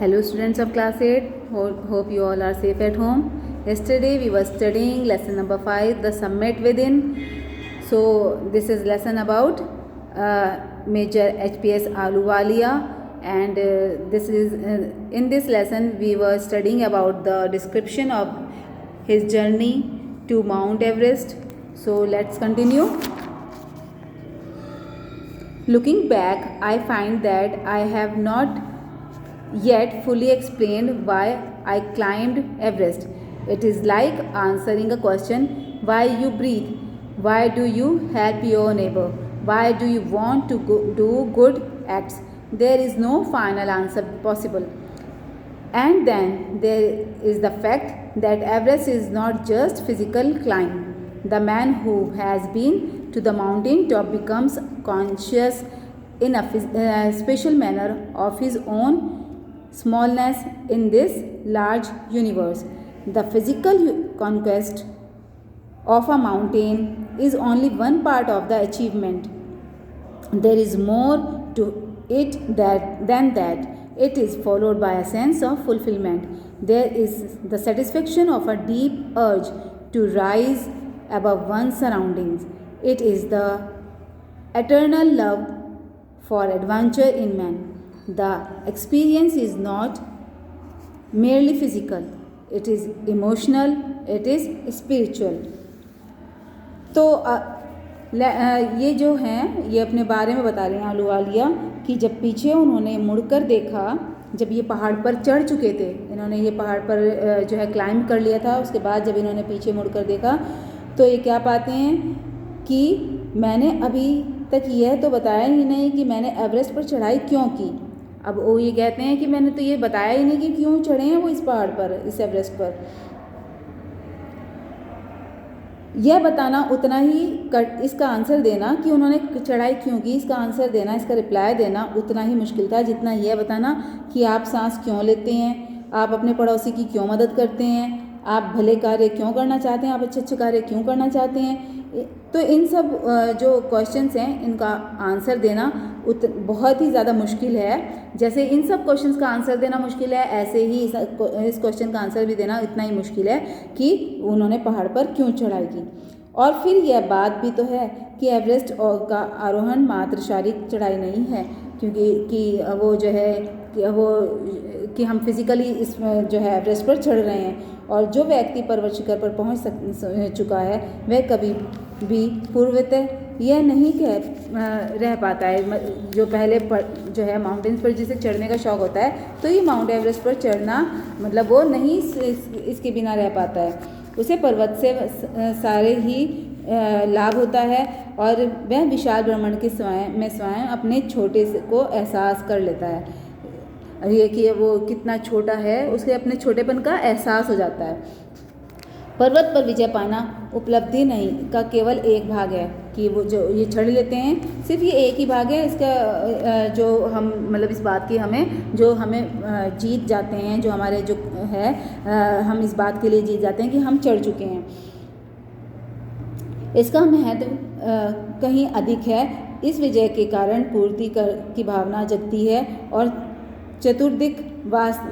Hello students of class 8, hope you all are safe at home. Yesterday we were studying lesson number 5, the summit within. So this is lesson about Major HPS Ahluwalia, and this is in this lesson we were studying about the description of his journey to Mount Everest. So let's continue. Looking back, I find that I have not yet fully explained why I climbed Everest. It is like answering a question: why you breathe, why do you help your neighbor, why do you want to do good acts. There is no final answer possible. And then there is the fact that Everest is not just physical climb. The man who has been to the mountain top becomes conscious in a special manner of his own smallness in this large universe. The physical conquest of a mountain is only one part of the achievement. There is more to it than that. It is followed by a sense of fulfillment. There is the satisfaction of a deep urge to rise above one's surroundings. It is the eternal love for adventure in man. The experience is not merely physical, it is emotional, it is spiritual. तो ये जो हैं ये अपने बारे में बता रहे हैं ahluwalia कि जब पीछे उन्होंने मुड़कर देखा, जब ये पहाड़ पर चढ़ चुके थे, इन्होंने ये पहाड़ पर जो है क्लाइंब कर लिया था, उसके बाद जब इन्होंने पीछे मुड़कर देखा तो ये क्या पाते हैं कि मैंने अभी तक यह तो बताया ही नहीं कि मैंने एवरेस्ट पर चढ़ाई क्यों की। अब वो ये कहते हैं कि मैंने तो ये बताया ही नहीं कि क्यों चढ़े हैं वो इस पहाड़ पर, इस एवरेस्ट पर। यह बताना उतना ही इसका आंसर देना कि उन्होंने चढ़ाई क्यों की, इसका आंसर देना, इसका रिप्लाई देना उतना ही मुश्किल था जितना यह बताना कि आप सांस क्यों लेते हैं, आप अपने पड़ोसी की क्यों मदद करते हैं, आप भले कार्य क्यों करना चाहते हैं, आप अच्छे कार्य क्यों करना चाहते हैं। तो इन सब जो क्वेश्चंस हैं इनका आंसर देना बहुत ही ज़्यादा मुश्किल है। जैसे इन सब क्वेश्चंस का आंसर देना मुश्किल है, ऐसे ही इस क्वेश्चन का आंसर भी देना इतना ही मुश्किल है कि उन्होंने पहाड़ पर क्यों चढ़ाई की। और फिर यह बात भी तो है कि एवरेस्ट का आरोहण मात्र शारीरिक चढ़ाई नहीं है, क्योंकि वो जो है कि हम फिज़िकली इस जो है एवरेस्ट पर चढ़ रहे हैं, और जो व्यक्ति पर्वत शिखर पर पहुंच चुका है वह कभी भी पूर्वतः यह नहीं रह पाता है। जो पहले जो है माउंटेन्स पर जिसे चढ़ने का शौक़ होता है तो ये माउंट एवरेस्ट पर चढ़ना मतलब वो नहीं इसके बिना रह पाता है। उसे पर्वत से सारे ही लाभ होता है और वह विशाल ब्रह्मांड के स्वयं अपने छोटे को एहसास कर लेता है। ये कि वो कितना छोटा है उसके अपने छोटेपन का एहसास हो जाता है। पर्वत पर विजय पाना उपलब्धि नहीं का केवल एक भाग है कि वो जो ये चढ़ लेते हैं, सिर्फ ये एक ही भाग है इसका जो हम मतलब इस बात की हमें जीत जाते हैं, जो हमारे जो है हम इस बात के लिए जीत जाते हैं कि हम चढ़ चुके हैं। इसका महत्व कहीं अधिक है। इस विजय के कारण पूर्ति की भावना जगती है और चतुर्दिक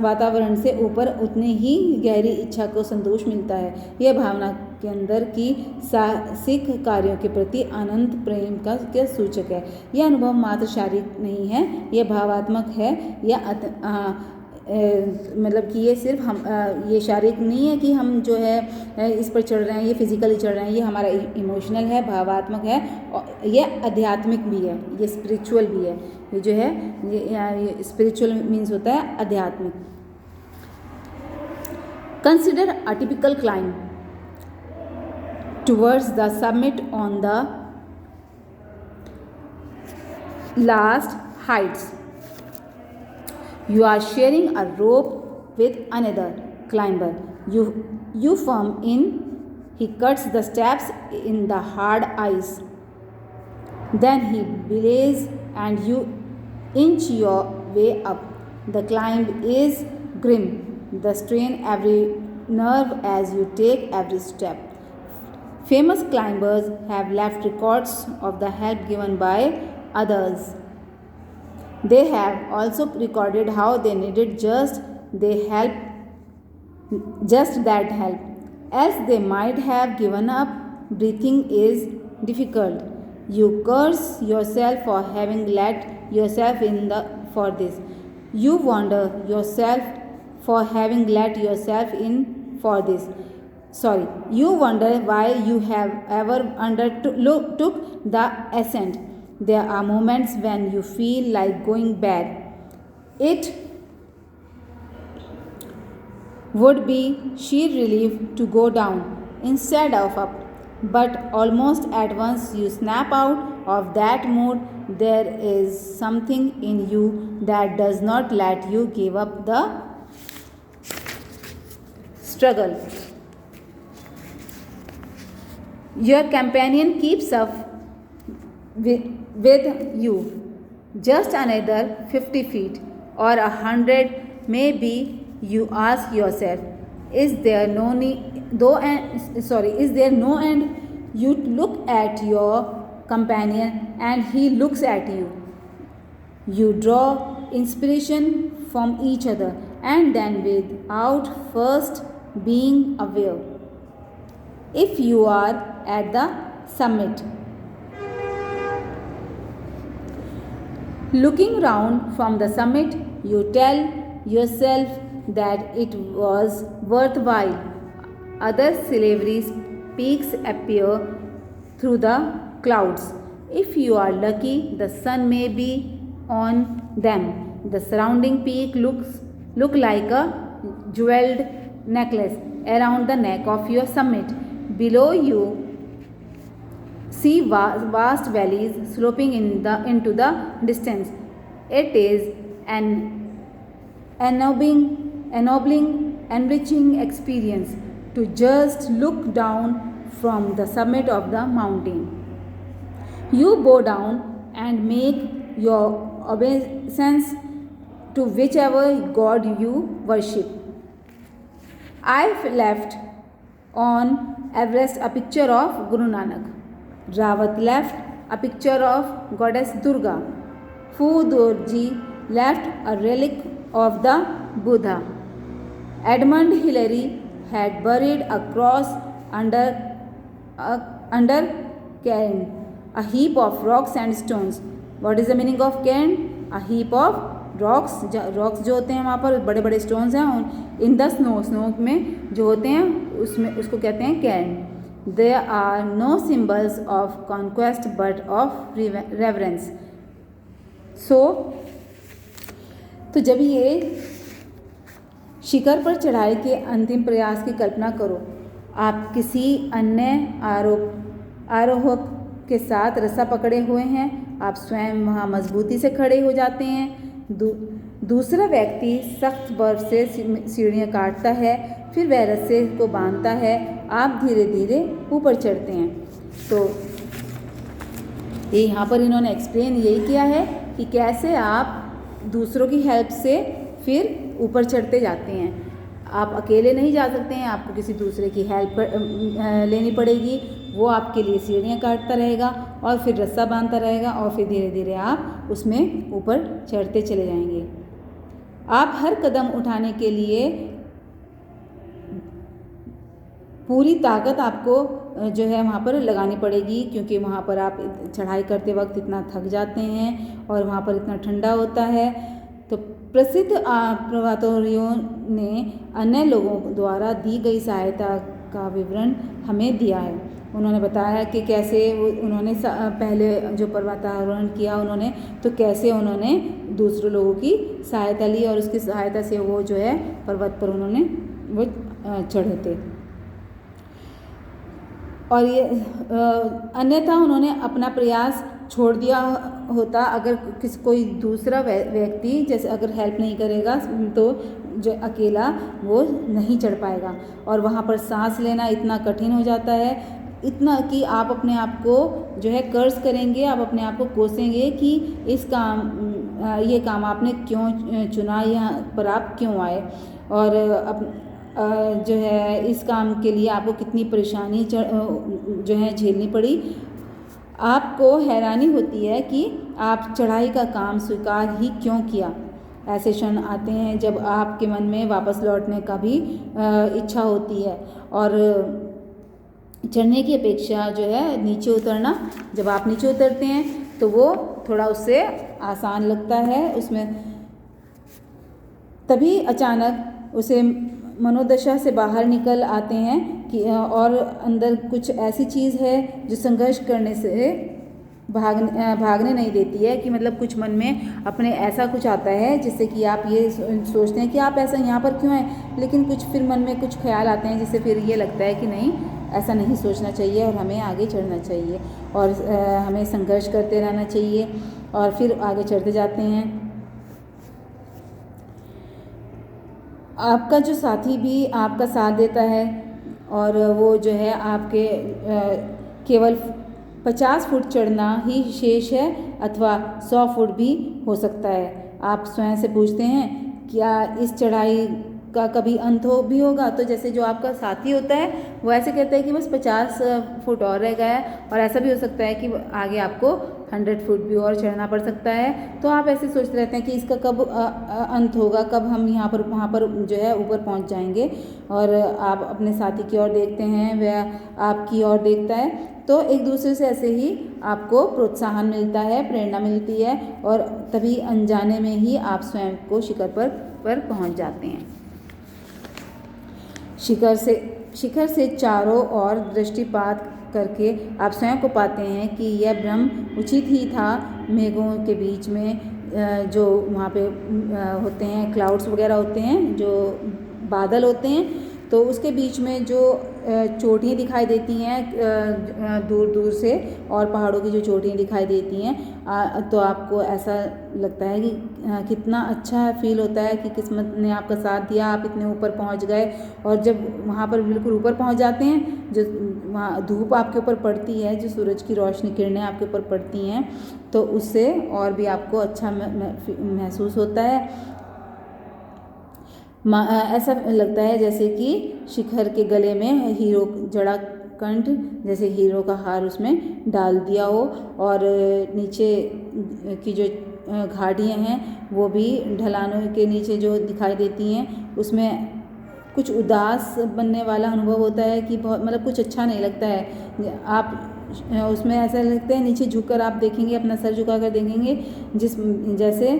वातावरण से ऊपर उतनी ही गहरी इच्छा को संतोष मिलता है। यह भावना के अंदर की साहसिक कार्यों के प्रति अनंत प्रेम का सूचक है। यह अनुभव मात्र शारीरिक नहीं है, यह भावात्मक है। यह मतलब कि ये सिर्फ ये शारीरिक नहीं है कि हम जो है इस पर चढ़ रहे हैं, ये फिजिकली चढ़ रहे हैं, ये हमारा इमोशनल है, भावात्मक है, और यह आध्यात्मिक भी है, ये स्पिरिचुअल भी है। ये जो है ये स्पिरिचुअल मीन्स होता है आध्यात्मिक। Consider a typical climb towards the summit on the last Heights. You are sharing a rope with another climber. You form in. He cuts the steps in the hard ice. Then he belays and you inch your way up. The climb is grim. The strain every nerve as you take every step. Famous climbers have left records of the help given by others. They have also recorded how they needed just that help, as they might have given up. Breathing is difficult. You curse yourself for having let yourself in for this. You wonder yourself for having let yourself in for this. You wonder why you have ever undertook the ascent. There are moments when you feel like going back. It would be sheer relief to go down instead of up. But almost at once you snap out of that mood. There is something in you that does not let you give up the struggle. Your companion keeps up with you. Just another 50 feet or 100, maybe. You ask yourself, is there no end? You look at your companion and he looks at you. You draw inspiration from each other, and then without first being aware, if you are at the summit, looking round from the summit, you tell yourself that it was worthwhile. Other silvery peaks appear through the clouds. If you are lucky, the sun may be on them. The surrounding peak look like a jeweled necklace around the neck of your summit. Below you see vast valleys sloping into the distance. It is an ennobling, enriching experience to just look down from the summit of the mountain. You bow down and make your obeisance to whichever god you worship. I've left on Everest a picture of Guru Nanak. Rawat left a picture of goddess Durga. Phu Dorji left a relic of the Buddha. Edmund Hillary had buried a cross under cairn, a heap of rocks and stones. What is the meaning of cairn? A heap of rocks जो होते हैं वहाँ पर बड़े बड़े stones हैं in the snow में जो होते हैं उसमें उसको कहते हैं cairn. There are no symbols of conquest but of reverence. तो जब ये शिखर पर चढ़ाई के अंतिम प्रयास की कल्पना करो. आप किसी अन्य आरोहक के साथ रस्सा पकड़े हुए हैं. आप स्वयं वहाँ मजबूती से खड़े हो जाते हैं. दूसरा व्यक्ति सख्त बर्फ से सीढ़ियाँ काटता है, फिर वह रस्से को बांधता है. आप धीरे धीरे ऊपर चढ़ते हैं. तो ये यहाँ पर इन्होंने एक्सप्लेन यही किया है कि कैसे आप दूसरों की हेल्प से फिर ऊपर चढ़ते जाते हैं. आप अकेले नहीं जा सकते हैं, आपको किसी दूसरे की हेल्प लेनी पड़ेगी. वो आपके लिए सीढ़ियाँ काटता रहेगा और फिर रस्सा बांधता रहेगा और फिर धीरे धीरे आप उसमें ऊपर चढ़ते चले जाएंगे. आप हर कदम उठाने के लिए पूरी ताकत आपको जो है वहाँ पर लगानी पड़ेगी, क्योंकि वहाँ पर आप चढ़ाई करते वक्त इतना थक जाते हैं और वहाँ पर इतना ठंडा होता है. तो प्रसिद्ध प्रवक्ताओं ने अन्य लोगों द्वारा दी गई सहायता का विवरण हमें दिया है. उन्होंने बताया कि कैसे उन्होंने पहले जो पर्वतारोहण किया उन्होंने, तो कैसे उन्होंने दूसरे लोगों की सहायता ली और उसकी सहायता से वो जो है पर्वत पर उन्होंने वो चढ़े थे. और ये अन्यथा उन्होंने अपना प्रयास छोड़ दिया होता अगर कोई दूसरा व्यक्ति जैसे अगर हेल्प नहीं करेगा तो जो अकेला वो नहीं चढ़ पाएगा. और वहाँ पर सांस लेना इतना कठिन हो जाता है, इतना कि आप अपने आप को जो है कर्ज करेंगे, आप अपने आप को कोसेंगे कि ये काम आपने क्यों चुना, यहाँ पर आप क्यों आए और जो है इस काम के लिए आपको कितनी परेशानी जो है झेलनी पड़ी. आपको हैरानी होती है कि आप चढ़ाई का काम स्वीकार ही क्यों किया। ऐसे क्षण आते हैं जब आपके मन में वापस लौटने का भी इच्छा होती है और चढ़ने की अपेक्षा जो है नीचे उतरना, जब आप नीचे उतरते हैं तो वो थोड़ा उससे आसान लगता है। उसमें तभी अचानक उसे मनोदशा से बाहर निकल आते हैं कि और अंदर कुछ ऐसी चीज़ है जो संघर्ष करने से भागने नहीं देती है, कि मतलब कुछ मन में अपने ऐसा कुछ आता है जिससे कि आप ये सोचते हैं कि आप ऐसा यहाँ पर क्यों हैं, लेकिन कुछ फिर मन में कुछ ख्याल आते हैं जिससे फिर ये लगता है कि नहीं, ऐसा नहीं सोचना चाहिए और हमें आगे चढ़ना चाहिए और हमें संघर्ष करते रहना चाहिए और फिर आगे चढ़ते जाते हैं। आपका जो साथी भी आपका साथ देता है और वो जो है आपके केवल 50 फुट चढ़ना ही शेष है अथवा 100 फुट भी हो सकता है। आप स्वयं से पूछते हैं क्या इस चढ़ाई का कभी अंत भी होगा। तो जैसे जो आपका साथी होता है वो ऐसे कहता है कि बस 50 फुट और रह गया है, और ऐसा भी हो सकता है कि आगे आपको 100 फुट भी और चढ़ना पड़ सकता है। तो आप ऐसे सोचते रहते हैं कि इसका कब अंत होगा, कब हम वहाँ पर जो है ऊपर पहुँच जाएंगे। और आप अपने साथी की ओर देखते हैं, वह आपकी ओर देखता है, तो एक दूसरे से ऐसे ही आपको प्रोत्साहन मिलता है, प्रेरणा मिलती है और तभी अनजाने में ही आप स्वयं को शिखर पर पहुँच जाते हैं। शिखर से चारों ओर दृष्टिपात करके आप स्वयं को पाते हैं कि यह भ्रम उचित ही था। मेघों के बीच में जो वहाँ पे होते हैं, क्लाउड्स वगैरह होते हैं, जो बादल होते हैं, तो उसके बीच में जो चोटियाँ दिखाई देती हैं दूर दूर से, और पहाड़ों की जो चोटियाँ दिखाई देती हैं, तो आपको ऐसा लगता है कि कितना अच्छा फील होता है कि किस्मत ने आपका साथ दिया, आप इतने ऊपर पहुंच गए। और जब वहाँ पर बिल्कुल ऊपर पहुंच जाते हैं, जो वहाँ धूप आपके ऊपर पड़ती है, जो सूरज की रोशनी किरणें आपके ऊपर पड़ती हैं, तो उससे और भी आपको अच्छा महसूस होता है। ऐसा लगता है जैसे कि शिखर के गले में हीरो जड़ा कंठ, जैसे हीरो का हार उसमें डाल दिया हो, और नीचे की जो घाटियाँ हैं वो भी ढलानों के नीचे जो दिखाई देती हैं, उसमें कुछ उदास बनने वाला अनुभव होता है कि बहुत मतलब कुछ अच्छा नहीं लगता है। आप उसमें ऐसा लगता है, नीचे झुककर आप देखेंगे, अपना सर झुका कर देखेंगे, जैसे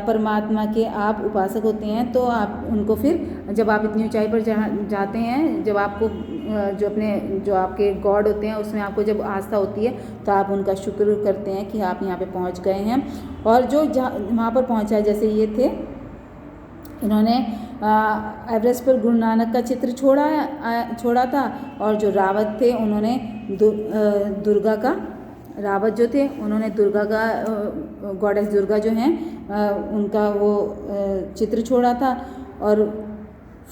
परमात्मा के आप उपासक होते हैं, तो आप उनको फिर जब आप इतनी ऊंचाई पर जाते हैं, जब आपको जो आपके गॉड होते हैं उसमें आपको जब आस्था होती है, तो आप उनका शुक्र करते हैं कि आप यहाँ पे पहुँच गए हैं। और जो वहाँ पर पहुँचा, जैसे ये थे, इन्होंने एवरेस्ट पर गुरु नानक का चित्र छोड़ा था, और जो रावत थे उन्होंने दुर्गा का रावत जो थे उन्होंने दुर्गा का गॉडेस दुर्गा जो हैं उनका वो चित्र छोड़ा था। और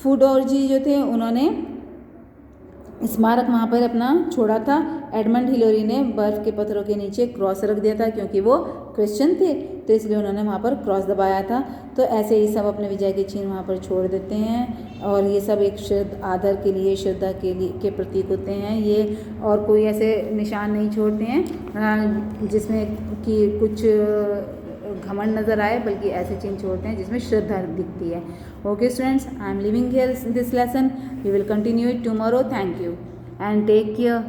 फूडोर जी जो थे उन्होंने स्मारक वहाँ पर अपना छोड़ा था। एडमंड हिलोरी ने बर्फ़ के पत्थरों के नीचे क्रॉस रख दिया था, क्योंकि वो क्रिश्चियन थे, तो इसलिए उन्होंने वहाँ पर क्रॉस दबाया था। तो ऐसे ही सब अपने विजय के चिन्ह वहाँ पर छोड़ देते हैं, और ये सब एक आदर के लिए, श्रद्धा के प्रतीक होते हैं ये, और कोई ऐसे निशान नहीं छोड़ते हैं जिसमें कि कुछ घमंड नज़र आए, बल्कि ऐसे चिन्ह छोड़ते हैं जिसमें श्रद्धा दिखती है। Okay students, I am leaving here this lesson, we will continue it tomorrow. Thank you and take care.